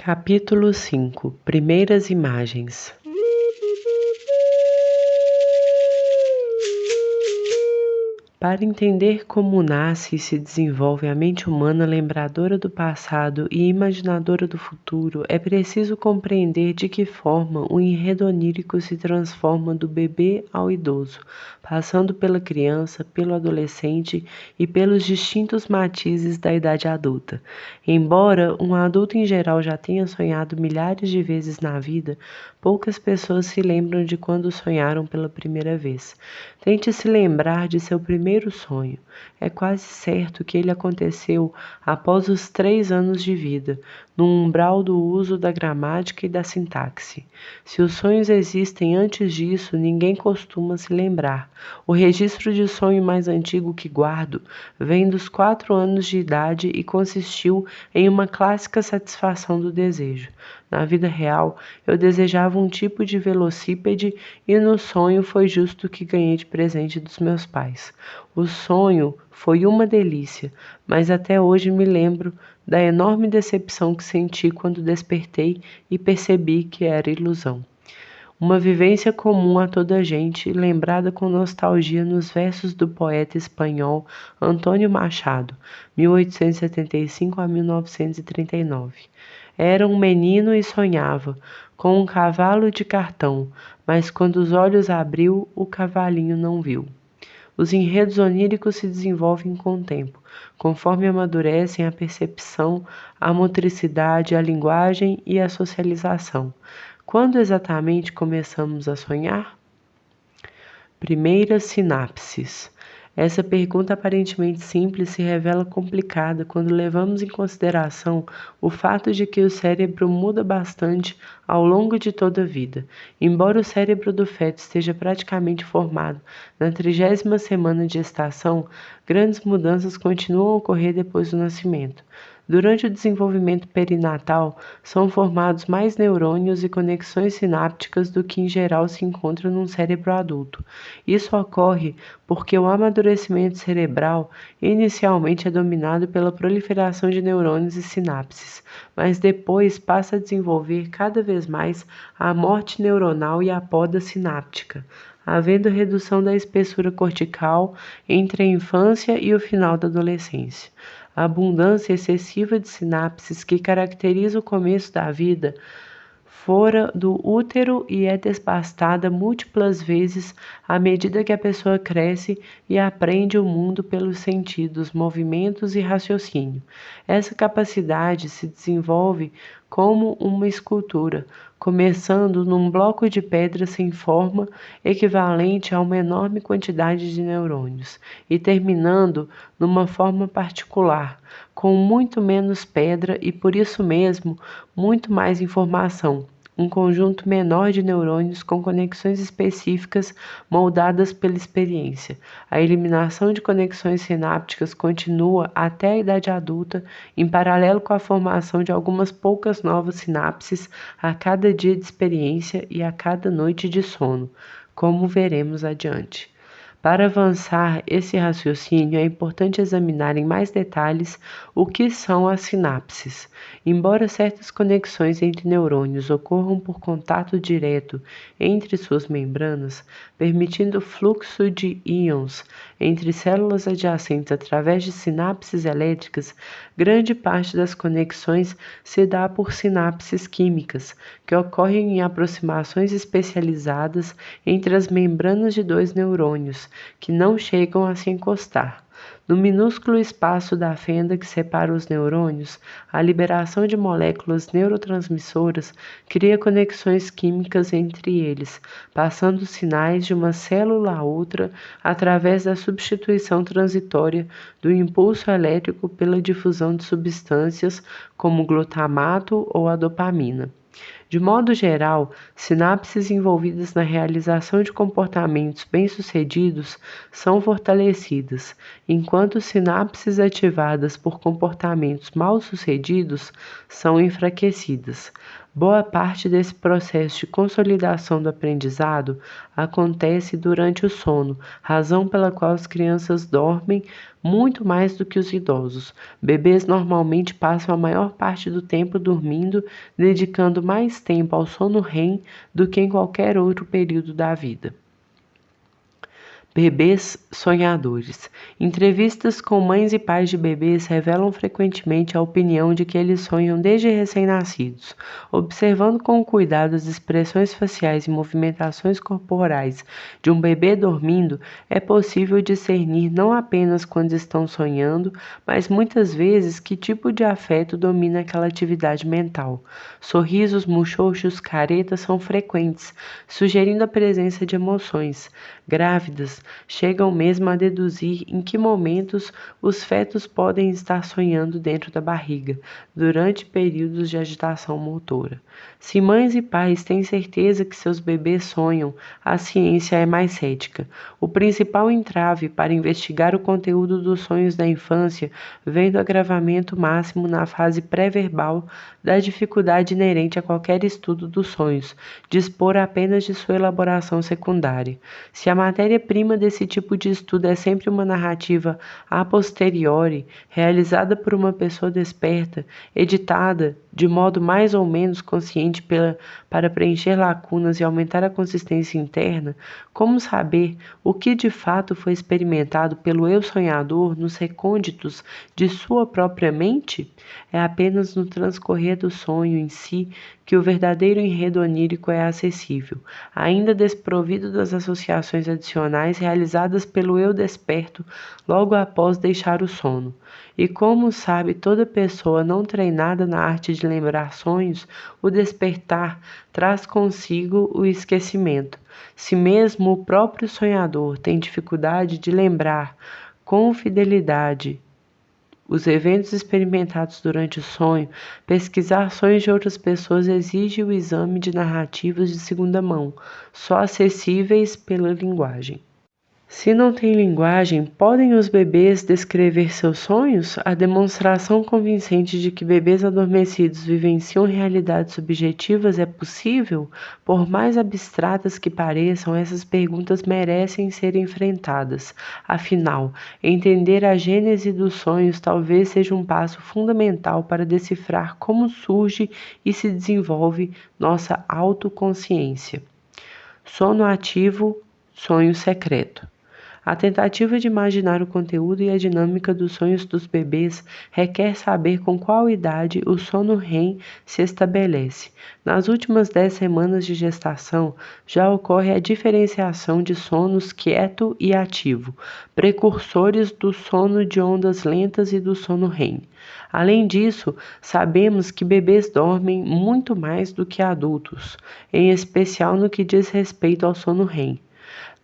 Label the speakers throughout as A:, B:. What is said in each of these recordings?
A: Capítulo 5 Primeiras imagens. Para entender como nasce e se desenvolve a mente humana lembradora do passado e imaginadora do futuro, é preciso compreender de que forma o enredo onírico se transforma do bebê ao idoso, passando pela criança, pelo adolescente e pelos distintos matizes da idade adulta. Embora um adulto em geral já tenha sonhado milhares de vezes na vida, poucas pessoas se lembram de quando sonharam pela primeira vez. Tente se lembrar de seu primeiro sonho. É quase certo que ele aconteceu após os 3 anos de vida, no umbral do uso da gramática e da sintaxe. Se os sonhos existem antes disso, ninguém costuma se lembrar. O registro de sonho mais antigo que guardo vem dos 4 anos de idade e consistiu em uma clássica satisfação do desejo. Na vida real, eu desejava um tipo de velocípede e no sonho foi justo o que ganhei de presente dos meus pais. O sonho foi uma delícia, mas até hoje me lembro da enorme decepção que senti quando despertei e percebi que era ilusão. Uma vivência comum a toda a gente, lembrada com nostalgia nos versos do poeta espanhol Antônio Machado, 1875 a 1939. Era um menino e sonhava, com um cavalo de cartão, mas quando os olhos abriu, o cavalinho não viu. Os enredos oníricos se desenvolvem com o tempo, conforme amadurecem a percepção, a motricidade, a linguagem e a socialização. Quando exatamente começamos a sonhar? Primeiras sinapses. Essa pergunta aparentemente simples se revela complicada quando levamos em consideração o fato de que o cérebro muda bastante ao longo de toda a vida. Embora o cérebro do feto esteja praticamente formado na 30ª semana de gestação, grandes mudanças continuam a ocorrer depois do nascimento. Durante o desenvolvimento perinatal, são formados mais neurônios e conexões sinápticas do que em geral se encontra num cérebro adulto. Isso ocorre porque o amadurecimento cerebral inicialmente é dominado pela proliferação de neurônios e sinapses, mas depois passa a desenvolver cada vez mais a morte neuronal e a poda sináptica, havendo redução da espessura cortical entre a infância e o final da adolescência. A abundância excessiva de sinapses que caracteriza o começo da vida fora do útero e é desbastada múltiplas vezes à medida que a pessoa cresce e aprende o mundo pelos sentidos, movimentos e raciocínio. Essa capacidade se desenvolve como uma escultura, começando num bloco de pedra sem forma, equivalente a uma enorme quantidade de neurônios, e terminando numa forma particular, com muito menos pedra e, por isso mesmo, muito mais informação. Um conjunto menor de neurônios com conexões específicas moldadas pela experiência. A eliminação de conexões sinápticas continua até a idade adulta, em paralelo com a formação de algumas poucas novas sinapses a cada dia de experiência e a cada noite de sono, como veremos adiante. Para avançar esse raciocínio, é importante examinar em mais detalhes o que são as sinapses. Embora certas conexões entre neurônios ocorram por contato direto entre suas membranas, permitindo o fluxo de íons entre células adjacentes através de sinapses elétricas, grande parte das conexões se dá por sinapses químicas, que ocorrem em aproximações especializadas entre as membranas de 2 neurônios, que não chegam a se encostar. No minúsculo espaço da fenda que separa os neurônios, a liberação de moléculas neurotransmissoras cria conexões químicas entre eles, passando sinais de uma célula a outra através da substituição transitória do impulso elétrico pela difusão de substâncias como o glutamato ou a dopamina. De modo geral, sinapses envolvidas na realização de comportamentos bem-sucedidos são fortalecidas, enquanto sinapses ativadas por comportamentos mal-sucedidos são enfraquecidas. Boa parte desse processo de consolidação do aprendizado acontece durante o sono, razão pela qual as crianças dormem muito mais do que os idosos. Bebês normalmente passam a maior parte do tempo dormindo, dedicando mais tempo ao sono REM do que em qualquer outro período da vida. Bebês sonhadores. Entrevistas com mães e pais de bebês revelam frequentemente a opinião de que eles sonham desde recém-nascidos. Observando com cuidado as expressões faciais e movimentações corporais de um bebê dormindo, é possível discernir não apenas quando estão sonhando, mas muitas vezes que tipo de afeto domina aquela atividade mental. Sorrisos, muxoxos, caretas são frequentes, sugerindo a presença de emoções. Grávidas chegam mesmo a deduzir em que momentos os fetos podem estar sonhando dentro da barriga, durante períodos de agitação motora. Se mães e pais têm certeza que seus bebês sonham, a ciência é mais cética. O principal entrave para investigar o conteúdo dos sonhos da infância vem do agravamento máximo na fase pré-verbal da dificuldade inerente a qualquer estudo dos sonhos, dispor apenas de sua elaboração secundária. Se a matéria-prima desse tipo de estudo é sempre uma narrativa a posteriori, realizada por uma pessoa desperta, editada de modo mais ou menos consciente para preencher lacunas e aumentar a consistência interna, como saber o que de fato foi experimentado pelo eu sonhador nos recônditos de sua própria mente? É apenas no transcorrer do sonho em si que o verdadeiro enredo onírico é acessível, ainda desprovido das associações adicionais realizadas pelo eu desperto logo após deixar o sono. E como sabe toda pessoa não treinada na arte de lembrar sonhos, o despertar traz consigo o esquecimento. Se mesmo o próprio sonhador tem dificuldade de lembrar com fidelidade os eventos experimentados durante o sonho, pesquisar sonhos de outras pessoas exige o exame de narrativas de segunda mão, só acessíveis pela linguagem. Se não tem linguagem, podem os bebês descrever seus sonhos? A demonstração convincente de que bebês adormecidos vivenciam realidades subjetivas é possível? Por mais abstratas que pareçam, essas perguntas merecem ser enfrentadas. Afinal, entender a gênese dos sonhos talvez seja um passo fundamental para decifrar como surge e se desenvolve nossa autoconsciência. Sono ativo, sonho secreto. A tentativa de imaginar o conteúdo e a dinâmica dos sonhos dos bebês requer saber com qual idade o sono REM se estabelece. Nas últimas 10 semanas de gestação, já ocorre a diferenciação de sonos quieto e ativo, precursores do sono de ondas lentas e do sono REM. Além disso, sabemos que bebês dormem muito mais do que adultos, em especial no que diz respeito ao sono REM.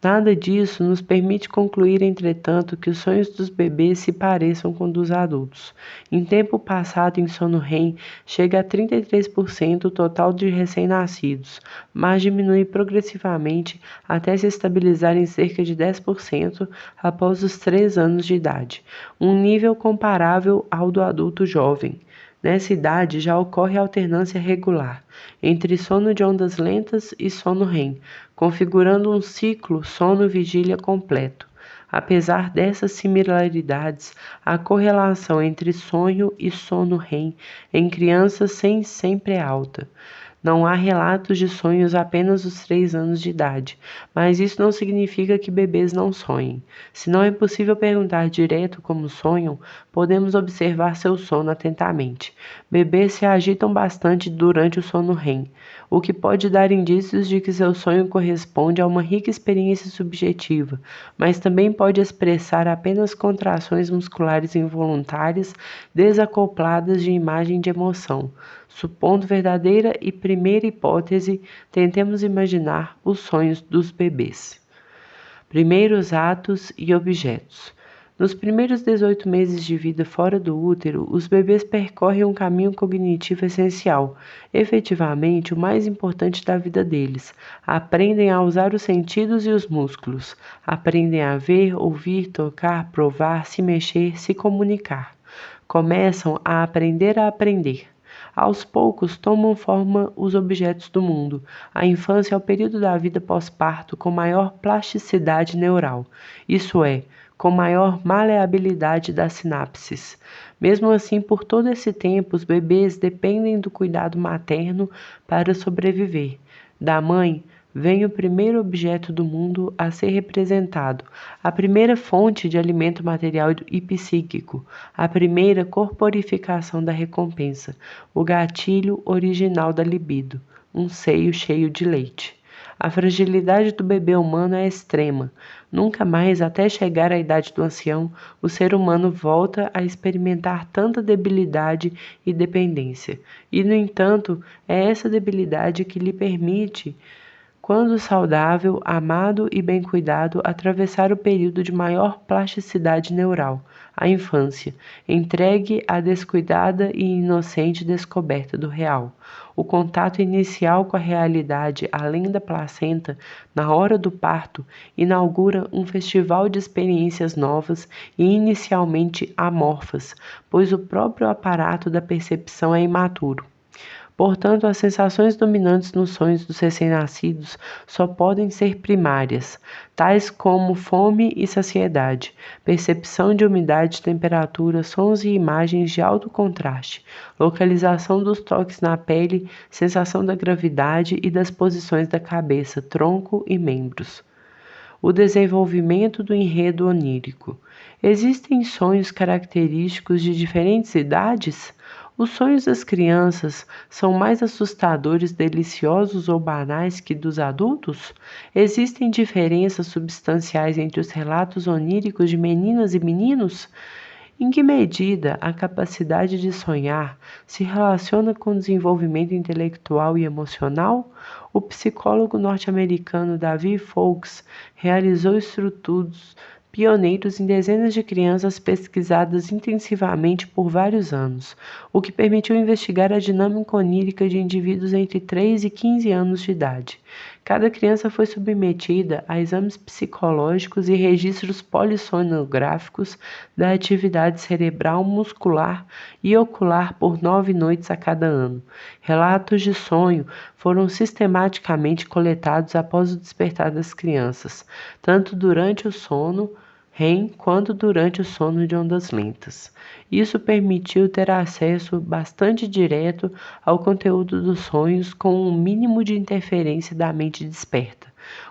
A: Nada disso nos permite concluir, entretanto, que os sonhos dos bebês se pareçam com os dos adultos. Em tempo passado em sono REM, chega a 33% o total de recém-nascidos, mas diminui progressivamente até se estabilizar em cerca de 10% após os 3 anos de idade, um nível comparável ao do adulto jovem. Nessa idade já ocorre alternância regular entre sono de ondas lentas e sono REM, configurando um ciclo sono-vigília completo. Apesar dessas similaridades, a correlação entre sonho e sono REM em crianças sempre é alta. Não há relatos de sonhos apenas aos 3 anos de idade, mas isso não significa que bebês não sonhem. Se não é possível perguntar direto como sonham, podemos observar seu sono atentamente. Bebês se agitam bastante durante o sono REM, o que pode dar indícios de que seu sonho corresponde a uma rica experiência subjetiva, mas também pode expressar apenas contrações musculares involuntárias desacopladas de imagem de emoção. Supondo verdadeira e primeira hipótese, tentemos imaginar os sonhos dos bebês. Primeiros atos e objetos. Nos primeiros 18 meses de vida fora do útero, os bebês percorrem um caminho cognitivo essencial, efetivamente o mais importante da vida deles. Aprendem a usar os sentidos e os músculos. Aprendem a ver, ouvir, tocar, provar, se mexer, se comunicar. Começam a aprender a aprender. Aos poucos tomam forma os objetos do mundo. A infância é o período da vida pós-parto com maior plasticidade neural, isso é, com maior maleabilidade das sinapses. Mesmo assim, por todo esse tempo, os bebês dependem do cuidado materno para sobreviver. Da mãe vem o primeiro objeto do mundo a ser representado, a primeira fonte de alimento material e psíquico, a primeira corporificação da recompensa, o gatilho original da libido, um seio cheio de leite. A fragilidade do bebê humano é extrema. Nunca mais, até chegar à idade do ancião, o ser humano volta a experimentar tanta debilidade e dependência. E, no entanto, é essa debilidade que lhe permite, quando saudável, amado e bem cuidado, atravessar o período de maior plasticidade neural, a infância, entregue à descuidada e inocente descoberta do real. O contato inicial com a realidade além da placenta, na hora do parto, inaugura um festival de experiências novas e inicialmente amorfas, pois o próprio aparato da percepção é imaturo. Portanto, as sensações dominantes nos sonhos dos recém-nascidos só podem ser primárias, tais como fome e saciedade, percepção de umidade, temperatura, sons e imagens de alto contraste, localização dos toques na pele, sensação da gravidade e das posições da cabeça, tronco e membros. O desenvolvimento do enredo onírico. Existem sonhos característicos de diferentes idades? Os sonhos das crianças são mais assustadores, deliciosos ou banais que dos adultos? Existem diferenças substanciais entre os relatos oníricos de meninas e meninos? Em que medida a capacidade de sonhar se relaciona com o desenvolvimento intelectual e emocional? O psicólogo norte-americano David Foulkes realizou estudos pioneiros em dezenas de crianças pesquisadas intensivamente por vários anos, o que permitiu investigar a dinâmica onírica de indivíduos entre 3 e 15 anos de idade. Cada criança foi submetida a exames psicológicos e registros polissonográficos da atividade cerebral, muscular e ocular por 9 noites a cada ano. Relatos de sonho foram sistematicamente coletados após o despertar das crianças, tanto durante o sono REM quanto durante o sono de ondas lentas. Isso permitiu ter acesso bastante direto ao conteúdo dos sonhos com um mínimo de interferência da mente desperta.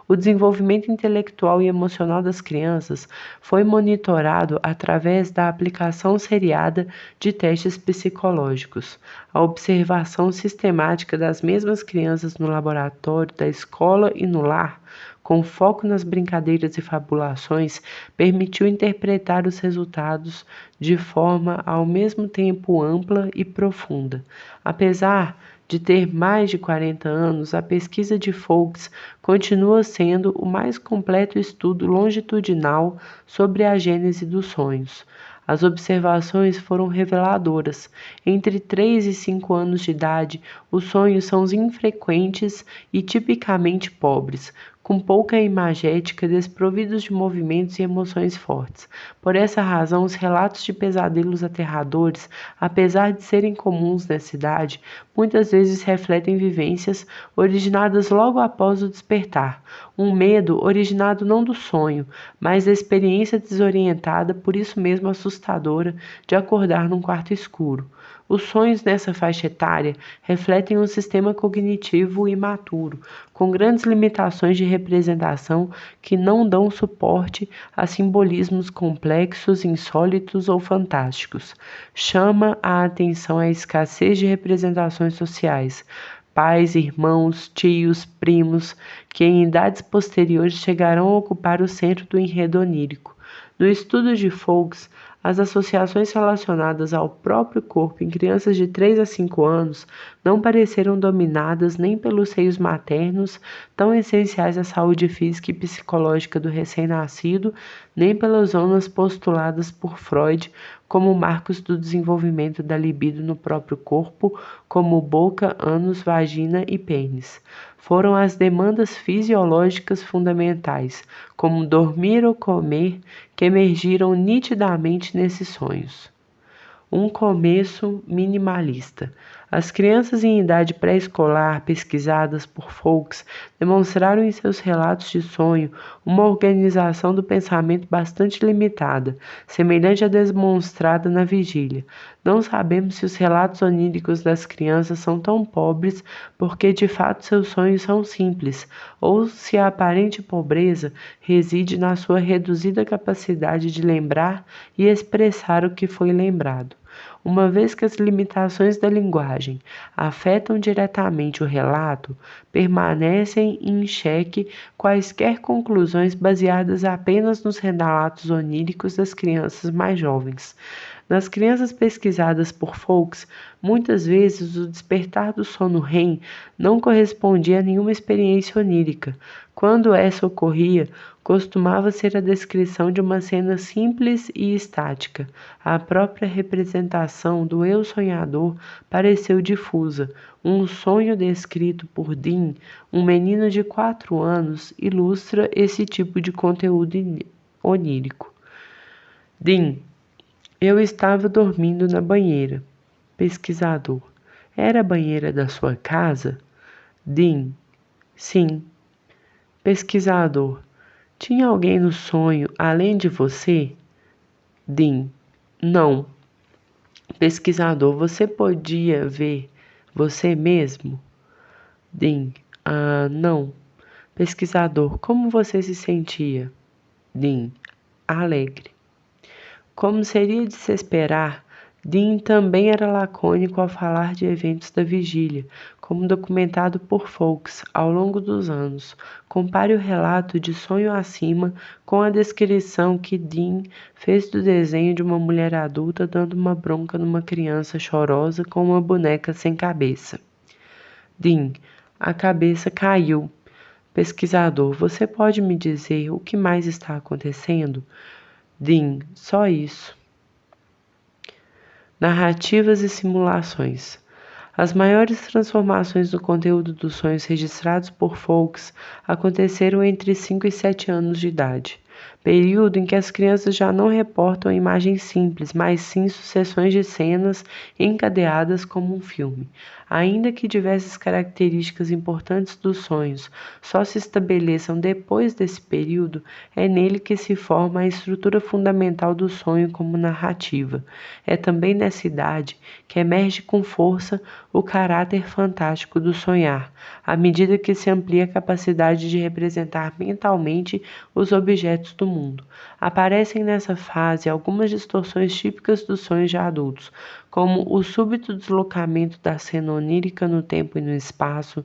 A: O desenvolvimento intelectual e emocional das crianças foi monitorado através da aplicação seriada de testes psicológicos. A observação sistemática das mesmas crianças no laboratório da escola e no lar, com foco nas brincadeiras e fabulações, permitiu interpretar os resultados de forma ao mesmo tempo ampla e profunda. Apesar de ter mais de 40 anos, a pesquisa de Foulkes continua sendo o mais completo estudo longitudinal sobre a gênese dos sonhos. As observações foram reveladoras. Entre 3 e 5 anos de idade, os sonhos são infrequentes e tipicamente pobres, com pouca imagética, desprovidos de movimentos e emoções fortes. Por essa razão, os relatos de pesadelos aterradores, apesar de serem comuns nessa idade, muitas vezes refletem vivências originadas logo após o despertar, um medo originado não do sonho, mas da experiência desorientada, por isso mesmo assustadora, de acordar num quarto escuro. Os sonhos nessa faixa etária refletem um sistema cognitivo imaturo, com grandes limitações de representação que não dão suporte a simbolismos complexos, insólitos ou fantásticos. Chama a atenção a escassez de representações sociais. Pais, irmãos, tios, primos, que em idades posteriores chegarão a ocupar o centro do enredo onírico. No estudo de Foulkes, as associações relacionadas ao próprio corpo em crianças de 3 a 5 anos não pareceram dominadas nem pelos seios maternos, tão essenciais à saúde física e psicológica do recém-nascido, nem pelas zonas postuladas por Freud como marcos do desenvolvimento da libido no próprio corpo, como boca, ânus, vagina e pênis. Foram as demandas fisiológicas fundamentais, como dormir ou comer, que emergiram nitidamente nesses sonhos. Um começo minimalista. As crianças em idade pré-escolar pesquisadas por Fowlkes demonstraram em seus relatos de sonho uma organização do pensamento bastante limitada, semelhante à demonstrada na vigília. Não sabemos se os relatos oníricos das crianças são tão pobres porque de fato seus sonhos são simples, ou se a aparente pobreza reside na sua reduzida capacidade de lembrar e expressar o que foi lembrado. Uma vez que as limitações da linguagem afetam diretamente o relato, permanecem em xeque quaisquer conclusões baseadas apenas nos relatos oníricos das crianças mais jovens. Nas crianças pesquisadas por Fowlkes, muitas vezes o despertar do sono REM não correspondia a nenhuma experiência onírica. Quando essa ocorria, costumava ser a descrição de uma cena simples e estática. A própria representação do eu sonhador pareceu difusa. Um sonho descrito por Dean, um menino de 4 anos, ilustra esse tipo de conteúdo onírico. Dean: eu estava dormindo na banheira. Pesquisador: era a banheira da sua casa? Dean: sim. Pesquisador: tinha alguém no sonho além de você? Dean: não. Pesquisador: você podia ver você mesmo? Dean: não. Pesquisador: como você se sentia? Dean: alegre. Como seria de se esperar, Dean também era lacônico ao falar de eventos da vigília, como documentado por Fowlkes ao longo dos anos. Compare o relato de Sonho Acima com a descrição que Dean fez do desenho de uma mulher adulta dando uma bronca numa criança chorosa com uma boneca sem cabeça. Dean: a cabeça caiu. Pesquisador: você pode me dizer o que mais está acontecendo? Dean: só isso. Narrativas e simulações. As maiores transformações no conteúdo dos sonhos registrados por Fowlkes aconteceram entre 5 e 7 anos de idade, período em que as crianças já não reportam imagens simples, mas sim sucessões de cenas encadeadas como um filme. Ainda que diversas características importantes dos sonhos só se estabeleçam depois desse período, é nele que se forma a estrutura fundamental do sonho como narrativa. É também nessa idade que emerge com força o caráter fantástico do sonhar, à medida que se amplia a capacidade de representar mentalmente os objetos do mundo. Aparecem nessa fase algumas distorções típicas dos sonhos de adultos, como o súbito deslocamento da cena onírica no tempo e no espaço,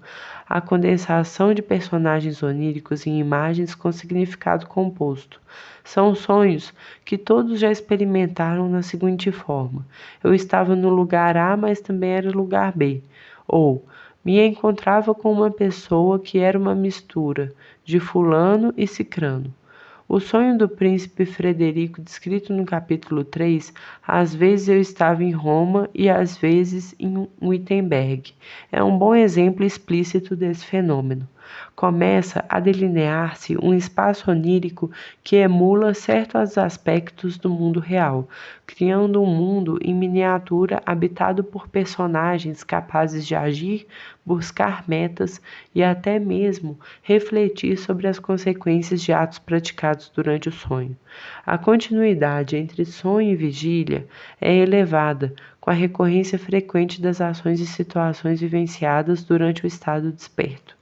A: a condensação de personagens oníricos em imagens com significado composto. São sonhos que todos já experimentaram na seguinte forma: eu estava no lugar A, mas também era lugar B. Ou me encontrava com uma pessoa que era uma mistura de fulano e cicrano. O sonho do príncipe Frederico, descrito no capítulo 3, às vezes eu estava em Roma e às vezes em Wittenberg. É um bom exemplo explícito desse fenômeno. Começa a delinear-se um espaço onírico que emula certos aspectos do mundo real, criando um mundo em miniatura habitado por personagens capazes de agir, buscar metas e até mesmo refletir sobre as consequências de atos praticados durante o sonho. A continuidade entre sonho e vigília é elevada, com a recorrência frequente das ações e situações vivenciadas durante o estado desperto.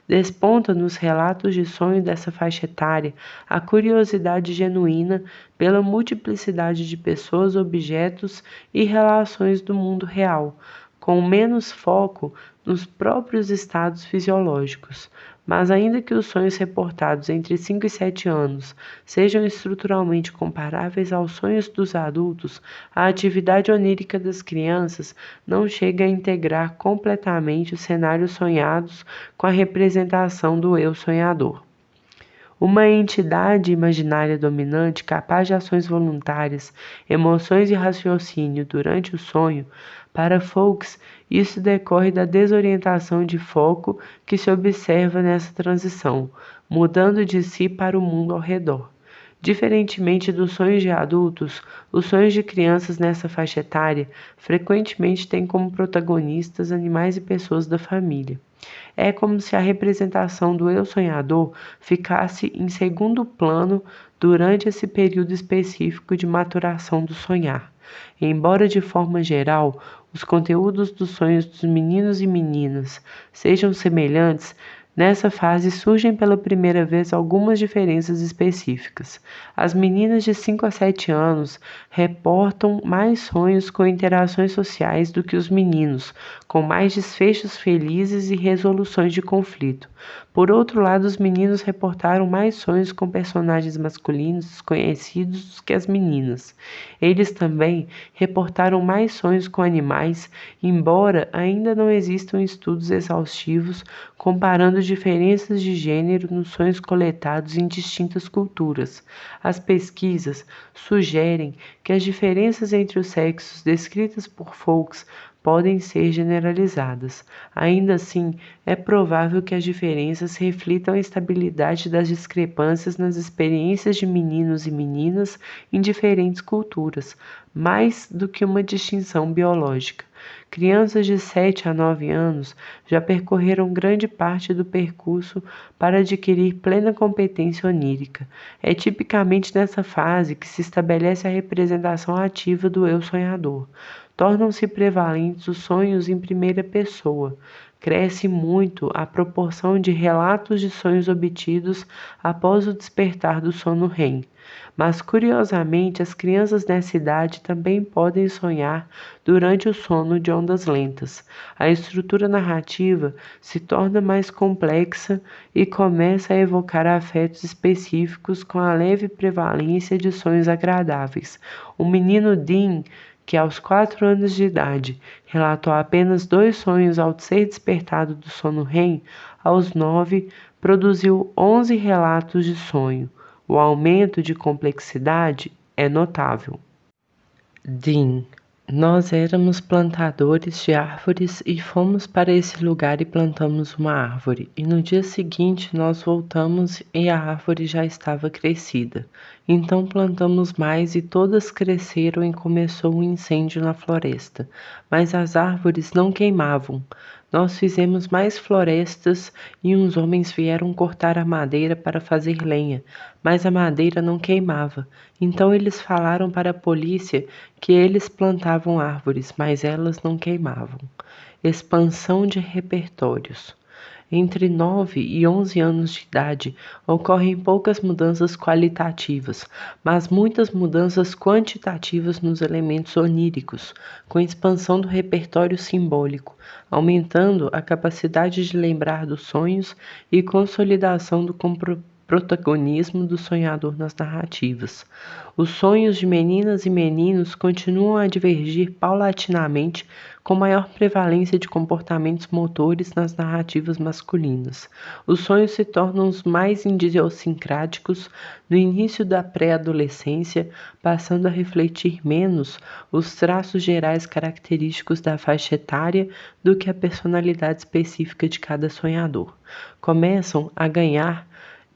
A: Desponta nos relatos de sonho dessa faixa etária a curiosidade genuína pela multiplicidade de pessoas, objetos e relações do mundo real, com menos foco nos próprios estados fisiológicos. Mas ainda que os sonhos reportados entre 5 e 7 anos sejam estruturalmente comparáveis aos sonhos dos adultos, a atividade onírica das crianças não chega a integrar completamente os cenários sonhados com a representação do eu sonhador. Uma entidade imaginária dominante capaz de ações voluntárias, emoções e raciocínio durante o sonho, para Fowlkes, isso decorre da desorientação de foco que se observa nessa transição, mudando de si para o mundo ao redor. Diferentemente dos sonhos de adultos, os sonhos de crianças nessa faixa etária frequentemente têm como protagonistas animais e pessoas da família. É como se a representação do eu sonhador ficasse em segundo plano durante esse período específico de maturação do sonhar. Embora, de forma geral, os conteúdos dos sonhos dos meninos e meninas sejam semelhantes, nessa fase surgem pela primeira vez algumas diferenças específicas. As meninas de 5 a 7 anos reportam mais sonhos com interações sociais do que os meninos, com mais desfechos felizes e resoluções de conflito. Por outro lado, os meninos reportaram mais sonhos com personagens masculinos desconhecidos do que as meninas. Eles também reportaram mais sonhos com animais, embora ainda não existam estudos exaustivos comparando diferenças de gênero nos sonhos coletados em distintas culturas. As pesquisas sugerem que as diferenças entre os sexos descritas por Fowlkes podem ser generalizadas. Ainda assim, é provável que as diferenças reflitam a estabilidade das discrepâncias nas experiências de meninos e meninas em diferentes culturas, mais do que uma distinção biológica. Crianças de 7 a 9 anos já percorreram grande parte do percurso para adquirir plena competência onírica. É tipicamente nessa fase que se estabelece a representação ativa do eu sonhador. Tornam-se prevalentes os sonhos em primeira pessoa. Cresce muito a proporção de relatos de sonhos obtidos após o despertar do sono REM. Mas, curiosamente, as crianças nessa idade também podem sonhar durante o sono de ondas lentas. A estrutura narrativa se torna mais complexa e começa a evocar afetos específicos com a leve prevalência de sonhos agradáveis. O menino Dean, que aos 4 anos de idade relatou apenas 2 sonhos ao ser despertado do sono REM, aos 9 produziu 11 relatos de sonho. O aumento de complexidade é notável. Dean: nós éramos plantadores de árvores e fomos para esse lugar e plantamos uma árvore. E no dia seguinte nós voltamos e a árvore já estava crescida. Então plantamos mais e todas cresceram e começou um incêndio na floresta. Mas as árvores não queimavam. Nós fizemos mais florestas e uns homens vieram cortar a madeira para fazer lenha, mas a madeira não queimava. Então eles falaram para a polícia que eles plantavam árvores, mas elas não queimavam. Expansão de repertórios. Entre 9 e 11 anos de idade, ocorrem poucas mudanças qualitativas, mas muitas mudanças quantitativas nos elementos oníricos, com expansão do repertório simbólico, aumentando a capacidade de lembrar dos sonhos e consolidação do protagonismo do sonhador nas narrativas. Os sonhos de meninas e meninos continuam a divergir paulatinamente, com maior prevalência de comportamentos motores nas narrativas masculinas. Os sonhos se tornam os mais idiosincráticos no início da pré-adolescência, passando a refletir menos os traços gerais característicos da faixa etária do que a personalidade específica de cada sonhador. Começam a ganhar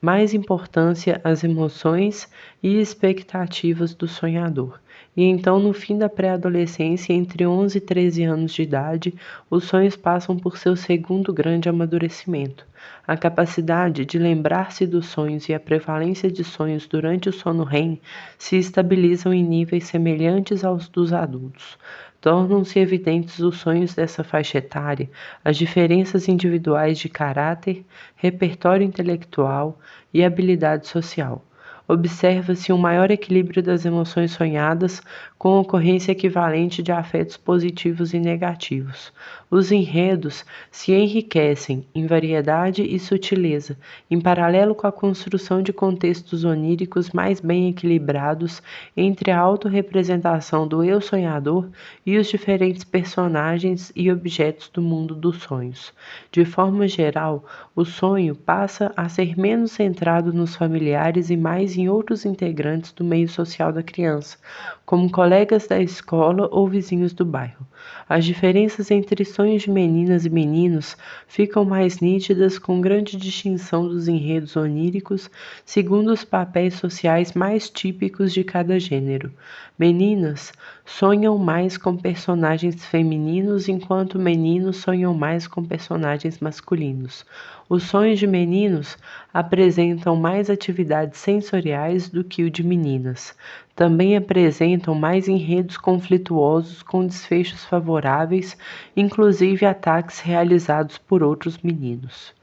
A: mais importância as emoções e expectativas do sonhador. E então, no fim da pré-adolescência, entre 11 e 13 anos de idade, os sonhos passam por seu segundo grande amadurecimento. A capacidade de lembrar-se dos sonhos e a prevalência de sonhos durante o sono REM se estabilizam em níveis semelhantes aos dos adultos. Tornam-se evidentes os sonhos dessa faixa etária, as diferenças individuais de caráter, repertório intelectual e habilidade social. Observa-se um maior equilíbrio das emoções sonhadas, com ocorrência equivalente de afetos positivos e negativos. Os enredos se enriquecem em variedade e sutileza, em paralelo com a construção de contextos oníricos mais bem equilibrados entre a autorrepresentação do eu sonhador e os diferentes personagens e objetos do mundo dos sonhos. De forma geral, o sonho passa a ser menos centrado nos familiares e mais em outros integrantes do meio social da criança, como colegas da escola ou vizinhos do bairro. As diferenças entre sonhos de meninas e meninos ficam mais nítidas com grande distinção dos enredos oníricos, segundo os papéis sociais mais típicos de cada gênero. Meninas sonham mais com personagens femininos, enquanto meninos sonham mais com personagens masculinos. Os sonhos de meninos apresentam mais atividades sensoriais do que o de meninas. Também apresentam mais enredos conflituosos com desfechos favoráveis, inclusive ataques realizados por outros meninos.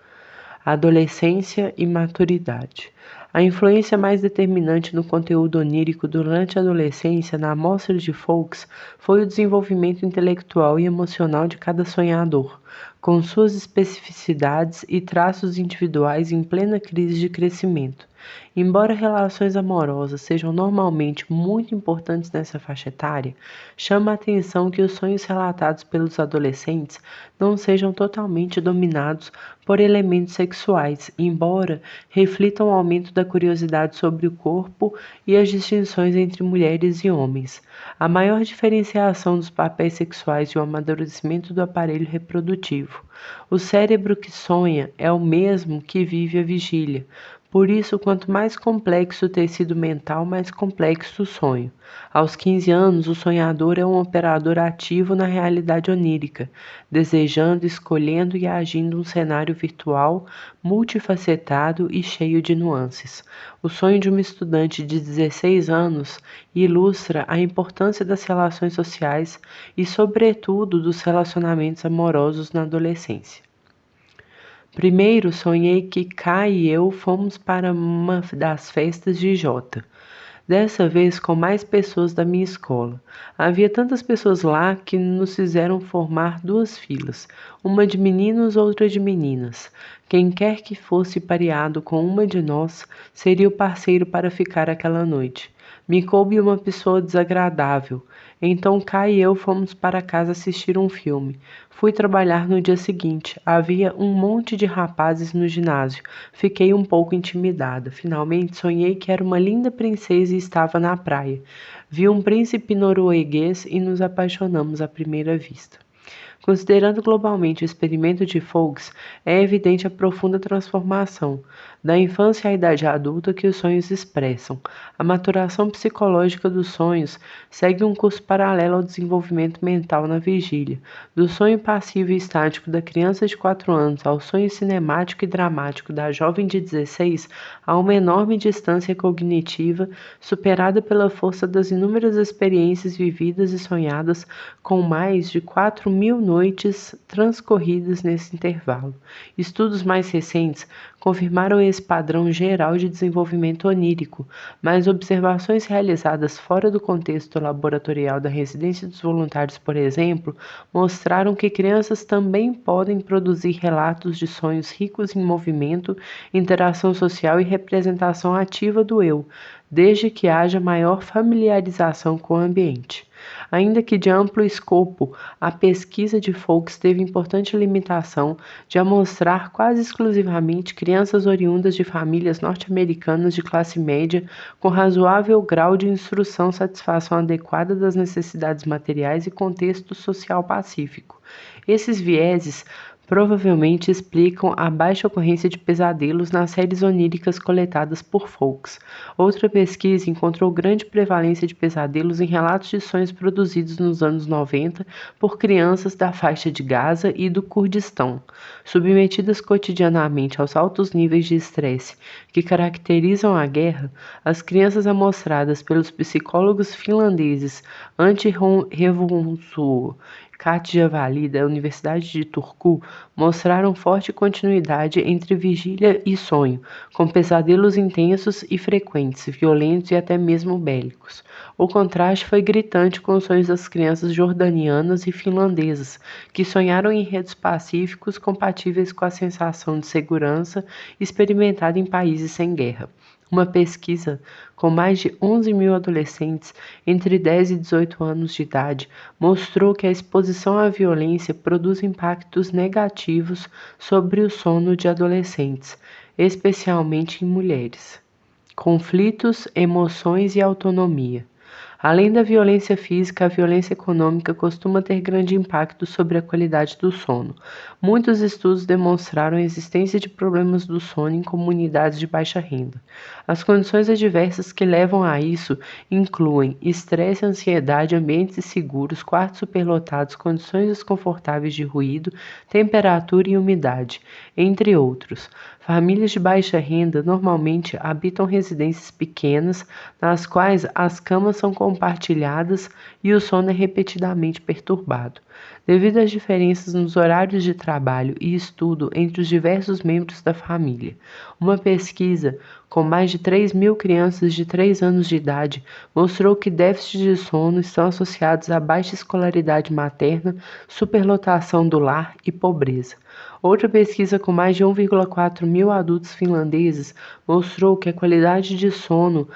A: Adolescência e maturidade. A influência mais determinante no conteúdo onírico durante a adolescência na amostra de Folks foi o desenvolvimento intelectual e emocional de cada sonhador, com suas especificidades e traços individuais em plena crise de crescimento. Embora relações amorosas sejam normalmente muito importantes nessa faixa etária, chama a atenção que os sonhos relatados pelos adolescentes não sejam totalmente dominados por elementos sexuais, embora reflitam o aumento da curiosidade sobre o corpo e as distinções entre mulheres e homens. A maior diferenciação dos papéis sexuais e o amadurecimento do aparelho reprodutivo. O cérebro que sonha é o mesmo que vive a vigília. Por isso, quanto mais complexo o tecido mental, mais complexo o sonho. Aos 15 anos, o sonhador é um operador ativo na realidade onírica, desejando, escolhendo e agindo um cenário virtual, multifacetado e cheio de nuances. O sonho de uma estudante de 16 anos ilustra a importância das relações sociais e, sobretudo, dos relacionamentos amorosos na adolescência. Primeiro, sonhei que Kai e eu fomos para uma das festas de Jota. Dessa vez com mais pessoas da minha escola. Havia tantas pessoas lá que nos fizeram formar duas filas, uma de meninos, outra de meninas. Quem quer que fosse pareado com uma de nós seria o parceiro para ficar aquela noite. Me coube uma pessoa desagradável. Então Kai e eu fomos para casa assistir um filme. Fui trabalhar no dia seguinte. Havia um monte de rapazes no ginásio. Fiquei um pouco intimidada. Finalmente sonhei que era uma linda princesa e estava na praia. Vi um príncipe norueguês e nos apaixonamos à primeira vista. Considerando globalmente o experimento de Folks, é evidente a profunda transformação da infância à idade adulta que os sonhos expressam. A maturação psicológica dos sonhos segue um curso paralelo ao desenvolvimento mental na vigília. Do sonho passivo e estático da criança de 4 anos ao sonho cinemático e dramático da jovem de 16, há uma enorme distância cognitiva superada pela força das inúmeras experiências vividas e sonhadas com mais de 4.000 noites transcorridas nesse intervalo. Estudos mais recentes confirmaram esse padrão geral de desenvolvimento onírico, mas observações realizadas fora do contexto laboratorial da residência dos voluntários, por exemplo, mostraram que crianças também podem produzir relatos de sonhos ricos em movimento, interação social e representação ativa do eu, desde que haja maior familiarização com o ambiente. Ainda que de amplo escopo, a pesquisa de Folks teve importante limitação de amostrar quase exclusivamente crianças oriundas de famílias norte-americanas de classe média com razoável grau de instrução, satisfação adequada das necessidades materiais e contexto social pacífico. Esses vieses provavelmente explicam a baixa ocorrência de pesadelos nas séries oníricas coletadas por Folks. Outra pesquisa encontrou grande prevalência de pesadelos em relatos de sonhos produzidos nos anos 90 por crianças da faixa de Gaza e do Kurdistão, submetidas cotidianamente aos altos níveis de estresse que caracterizam a guerra. As crianças amostradas pelos psicólogos finlandeses anti-revolução Katja Vali, da Universidade de Turku, mostraram forte continuidade entre vigília e sonho, com pesadelos intensos e frequentes, violentos e até mesmo bélicos. O contraste foi gritante com os sonhos das crianças jordanianas e finlandesas, que sonharam em enredos pacíficos compatíveis com a sensação de segurança experimentada em países sem guerra. Uma pesquisa com mais de 11.000 adolescentes entre 10 e 18 anos de idade mostrou que a exposição à violência produz impactos negativos sobre o sono de adolescentes, especialmente em mulheres. Conflitos, emoções e autonomia. Além da violência física, a violência econômica costuma ter grande impacto sobre a qualidade do sono. Muitos estudos demonstraram a existência de problemas do sono em comunidades de baixa renda. As condições adversas que levam a isso incluem estresse, ansiedade, ambientes inseguros, quartos superlotados, condições desconfortáveis de ruído, temperatura e umidade, entre outros. Famílias de baixa renda normalmente habitam residências pequenas, nas quais as camas são compartilhadas e o sono é repetidamente perturbado. Devido às diferenças nos horários de trabalho e estudo entre os diversos membros da família, uma pesquisa com mais de 3.000 crianças de 3 anos de idade mostrou que déficits de sono estão associados a baixa escolaridade materna, superlotação do lar e pobreza. Outra pesquisa com mais de 1,4 mil adultos finlandeses mostrou que a qualidade de sono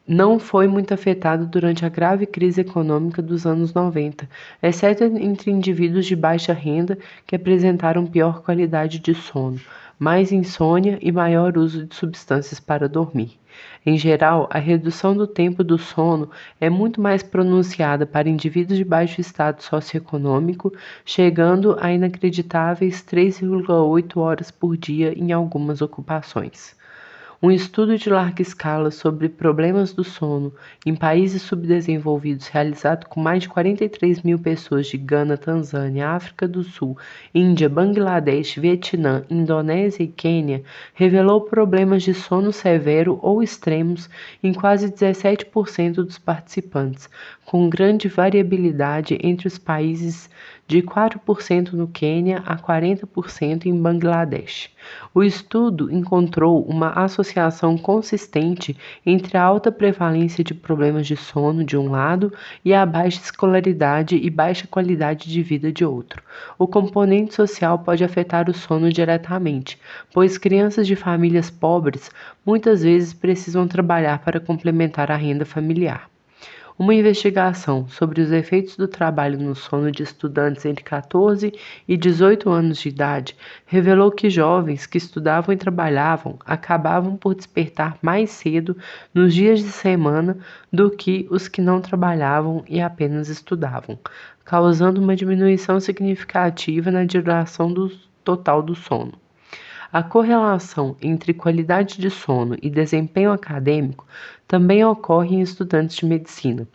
A: não foi muito afetada durante a grave crise econômica dos anos 90, exceto entre indivíduos de baixa renda que apresentaram pior qualidade de sono, mais insônia e maior uso de substâncias para dormir. Em geral, a redução do tempo do sono é muito mais pronunciada para indivíduos de baixo status socioeconômico, chegando a inacreditáveis 3,8 horas por dia em algumas ocupações. Um estudo de larga escala sobre problemas do sono em países subdesenvolvidos, realizado com mais de 43.000 pessoas de Gana, Tanzânia, África do Sul, Índia, Bangladesh, Vietnã, Indonésia e Quênia, revelou problemas de sono severo ou extremos em quase 17% dos participantes, com grande variabilidade entre os países, de 4% no Quênia a 40% em Bangladesh. O estudo encontrou uma associação consistente entre a alta prevalência de problemas de sono de um lado e a baixa escolaridade e baixa qualidade de vida de outro. O componente social pode afetar o sono diretamente, pois crianças de famílias pobres muitas vezes precisam trabalhar para complementar a renda familiar. Uma investigação sobre os efeitos do trabalho no sono de estudantes entre 14 e 18 anos de idade revelou que jovens que estudavam e trabalhavam acabavam por despertar mais cedo nos dias de semana do que os que não trabalhavam e apenas estudavam, causando uma diminuição significativa na duração total do sono. A correlação entre qualidade de sono e desempenho acadêmico também ocorre em estudantes de medicina.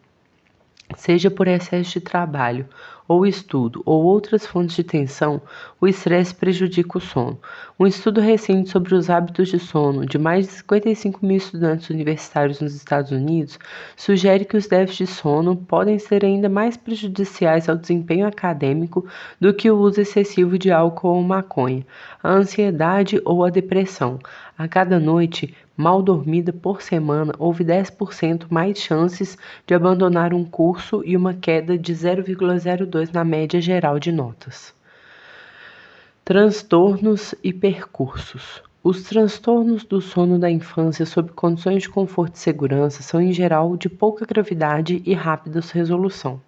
A: Seja por excesso de trabalho, ou estudo, ou outras fontes de tensão, o estresse prejudica o sono. Um estudo recente sobre os hábitos de sono de mais de 55.000 estudantes universitários nos Estados Unidos sugere que os déficits de sono podem ser ainda mais prejudiciais ao desempenho acadêmico do que o uso excessivo de álcool ou maconha, a ansiedade ou a depressão. A cada noite mal dormida por semana, houve 10% mais chances de abandonar um curso e uma queda de 0,02 na média geral de notas. Transtornos e percursos. Os transtornos do sono da infância sob condições de conforto e segurança são, em geral, de pouca gravidade e rápida resolução.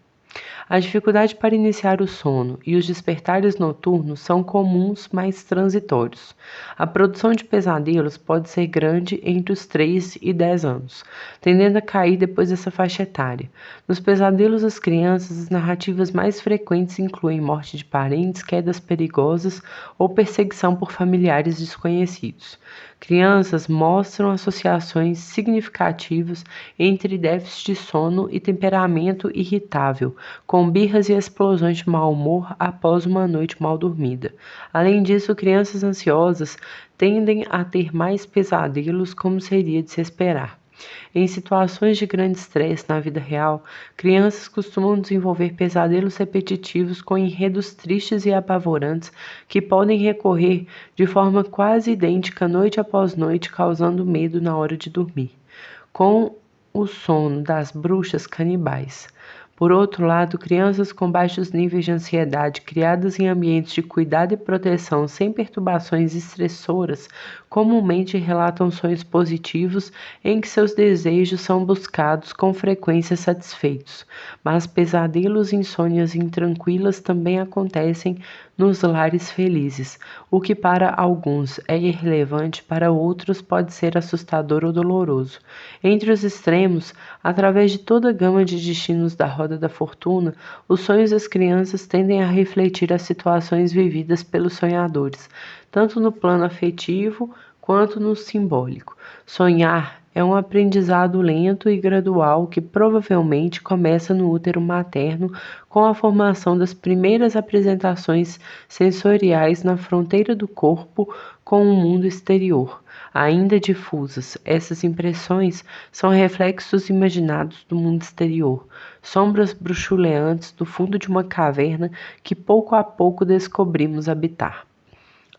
A: A dificuldade para iniciar o sono e os despertares noturnos são comuns, mas transitórios. A produção de pesadelos pode ser grande entre os 3 e 10 anos, tendendo a cair depois dessa faixa etária. Nos pesadelos das crianças, as narrativas mais frequentes incluem morte de parentes, quedas perigosas ou perseguição por familiares desconhecidos. Crianças mostram associações significativas entre déficit de sono e temperamento irritável, com birras e explosões de mau humor após uma noite mal dormida. Além disso, crianças ansiosas tendem a ter mais pesadelos, como seria de se esperar. Em situações de grande estresse na vida real, crianças costumam desenvolver pesadelos repetitivos com enredos tristes e apavorantes que podem recorrer de forma quase idêntica noite após noite, causando medo na hora de dormir. Com o sono das bruxas canibais. Por outro lado, crianças com baixos níveis de ansiedade, criadas em ambientes de cuidado e proteção sem perturbações estressoras, comumente relatam sonhos positivos em que seus desejos são buscados com frequência satisfeitos, mas pesadelos e insônias intranquilas também acontecem nos lares felizes. O que para alguns é irrelevante, para outros pode ser assustador ou doloroso. Entre os extremos, através de toda a gama de destinos da roda da fortuna, os sonhos das crianças tendem a refletir as situações vividas pelos sonhadores, tanto no plano afetivo quanto no simbólico. Sonhar é um aprendizado lento e gradual que provavelmente começa no útero materno com a formação das primeiras apresentações sensoriais na fronteira do corpo com o mundo exterior. Ainda difusas, essas impressões são reflexos imaginados do mundo exterior, sombras bruxuleantes do fundo de uma caverna que pouco a pouco descobrimos habitar.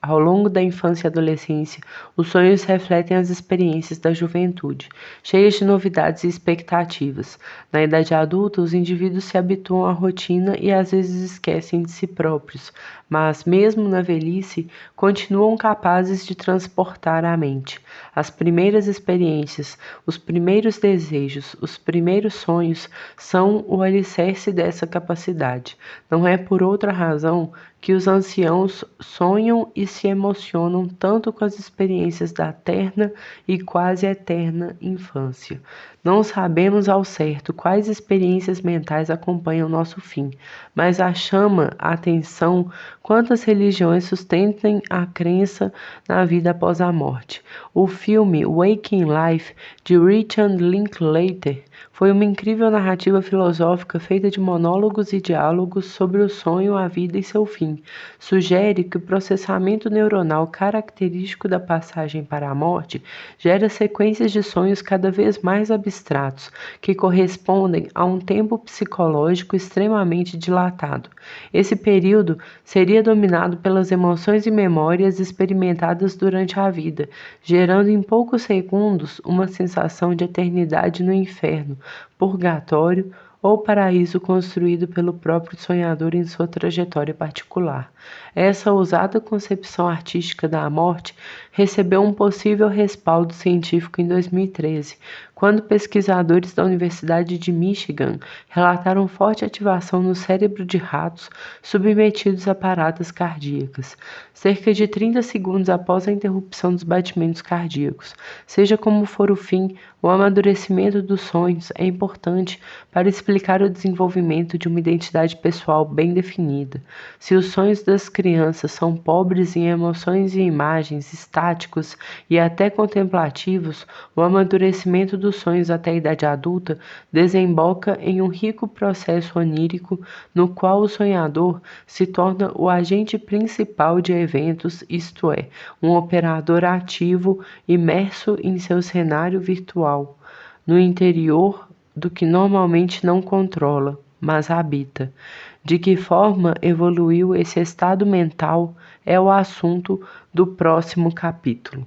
A: Ao longo da infância e adolescência, os sonhos refletem as experiências da juventude, cheias de novidades e expectativas. Na idade adulta, os indivíduos se habituam à rotina e às vezes esquecem de si próprios, mas, mesmo na velhice, continuam capazes de transportar a mente. As primeiras experiências, os primeiros desejos, os primeiros sonhos são o alicerce dessa capacidade. Não é por outra razão que os anciãos sonham e se emocionam tanto com as experiências da terna e quase eterna infância. Não sabemos ao certo quais experiências mentais acompanham nosso fim, mas chama a atenção quantas religiões sustentem a crença na vida após a morte. O filme Waking Life, de Richard Linklater, foi uma incrível narrativa filosófica feita de monólogos e diálogos sobre o sonho, a vida e seu fim. Sugere que o processamento neuronal característico da passagem para a morte gera sequências de sonhos cada vez mais abstratos, que correspondem a um tempo psicológico extremamente dilatado. Esse período seria dominado pelas emoções e memórias experimentadas durante a vida, gerando em poucos segundos uma sensação de eternidade no inferno, purgatório ou paraíso construído pelo próprio sonhador em sua trajetória particular. Essa ousada concepção artística da morte recebeu um possível respaldo científico em 2013, quando pesquisadores da Universidade de Michigan relataram forte ativação no cérebro de ratos submetidos a paradas cardíacas, cerca de 30 segundos após a interrupção dos batimentos cardíacos. Seja como for o fim, o amadurecimento dos sonhos é importante para explicar o desenvolvimento de uma identidade pessoal bem definida. Se os sonhos das crianças são pobres em emoções e imagens, estáticos e até contemplativos, o amadurecimento dos sonhos até a idade adulta desemboca em um rico processo onírico no qual o sonhador se torna o agente principal de eventos, isto é, um operador ativo imerso em seu cenário virtual, no interior do que normalmente não controla, mas habita. De que forma evoluiu esse estado mental é o assunto do próximo capítulo.